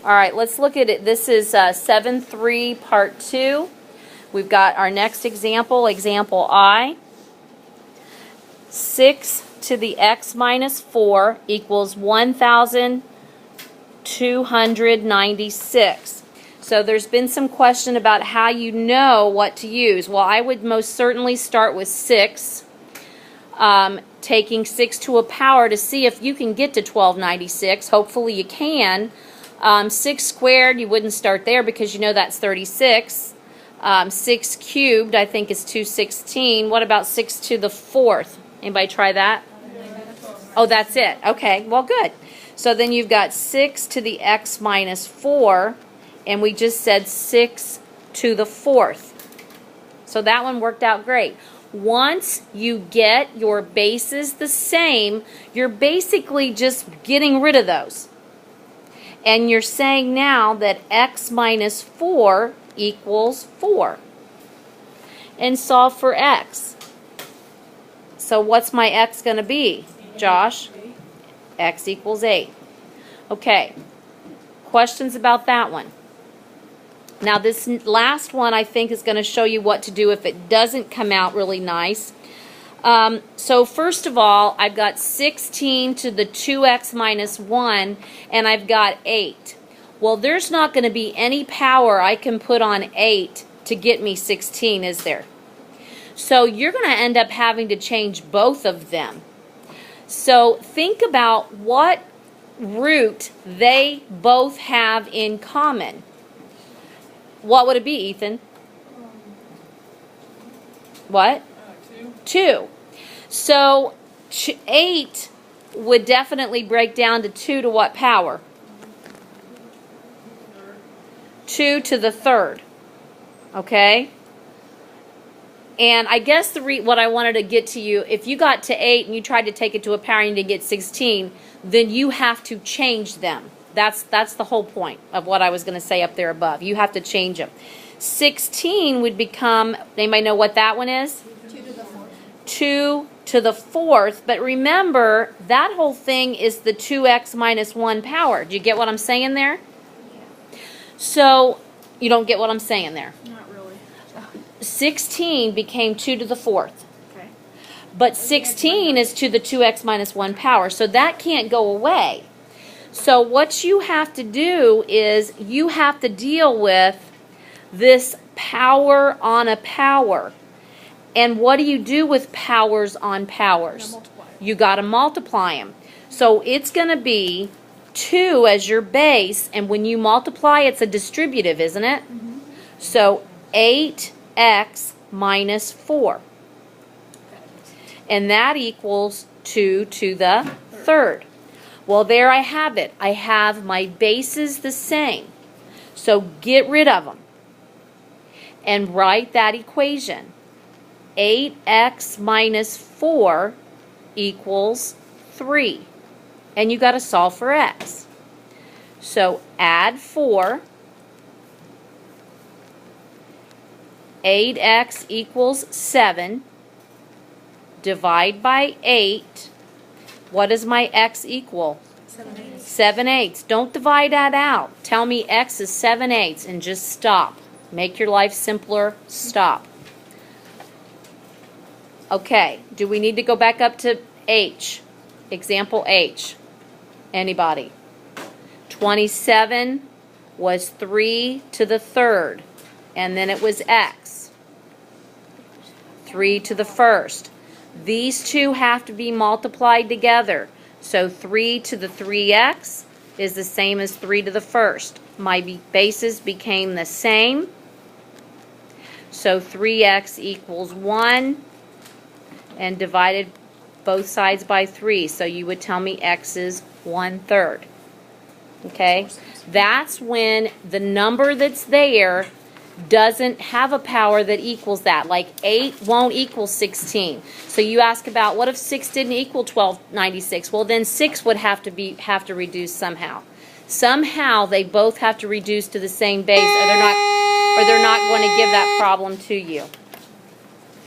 All right, let's look at it. This is 7-3 part 2. We've got our next example, example I. 6 to the x minus 4 equals 1,296. So there's been some question about how you know what to use. Well, I would most certainly start with 6, taking 6 to a power to see if you can get to 1296. Hopefully you can. 6 squared, you wouldn't start there because you know that's 36. 6 cubed, I think, is 216. What about 6 to the 4th? Anybody try that? Oh, that's it. Okay, well, good. So then you've got 6 to the x minus 4, and we just said 6 to the 4th. So that one worked out great. Once you get your bases the same, you're basically just getting rid of those. And you're saying now that x minus 4 equals 4. And solve for x. So what's my x going to be, Josh? X equals 8. Okay. Questions about that one? Now this last one I think is going to show you what to do if it doesn't come out really nice. So first of all, I've got 16 to the 2x minus 1, and I've got 8. Well, there's not going to be any power I can put on 8 to get me 16, is there? So you're going to end up having to change both of them. So think about what root they both have in common. What would it be, Ethan? What? 2. So 8 would definitely break down to 2 to what power? 2 to the 3rd. Okay? And I guess what I wanted to get to you, if you got to 8 and you tried to take it to a power and you didn't get 16, then you have to change them. That's the whole point of what I was going to say up there above. You have to change them. 16 would become, anybody know what that one is? 2 to the 4th. 2 to the 4th. But remember, that whole thing is the 2x minus 1 power. Do you get what I'm saying there? Yeah. So, you don't get what I'm saying there. Not really. 16 became 2 to the 4th. Okay. But 16 is to the 2x minus 1 power. So that can't go away. So what you have to do is you have to deal with this power on a power. And what do you do with powers on powers? You got to multiply them. So it's going to be 2 as your base, and when you multiply, it's a distributive, isn't it? Mm-hmm. So 8x minus 4. And that equals 2 to the 3rd. Well, there I have it. I have my bases the same. So get rid of them and write that equation. 8x minus 4 equals 3. And you got to solve for x. So add 4. 8x equals 7. Divide by 8. What does my x equal? 7/8. 7/8. Don't divide that out. Tell me x is 7/8 and just stop. Make your life simpler. Stop. Okay. Do we need to go back up to H? Example H. Anybody? 27 was 3 to the 3rd. And then it was x. 3 to the 1st. These two have to be multiplied together. So 3 to the 3x is the same as 3 to the 1st. My bases became the same. So 3x equals 1. And divided both sides by 3. So you would tell me x is 1/3. Okay? That's when the number that's there doesn't have a power that equals that. Like 8 won't equal 16. So you ask about what if 6 didn't equal 1296? Well, then 6 would have to reduce somehow. Somehow they both have to reduce to the same base, or they're not going to give that problem to you.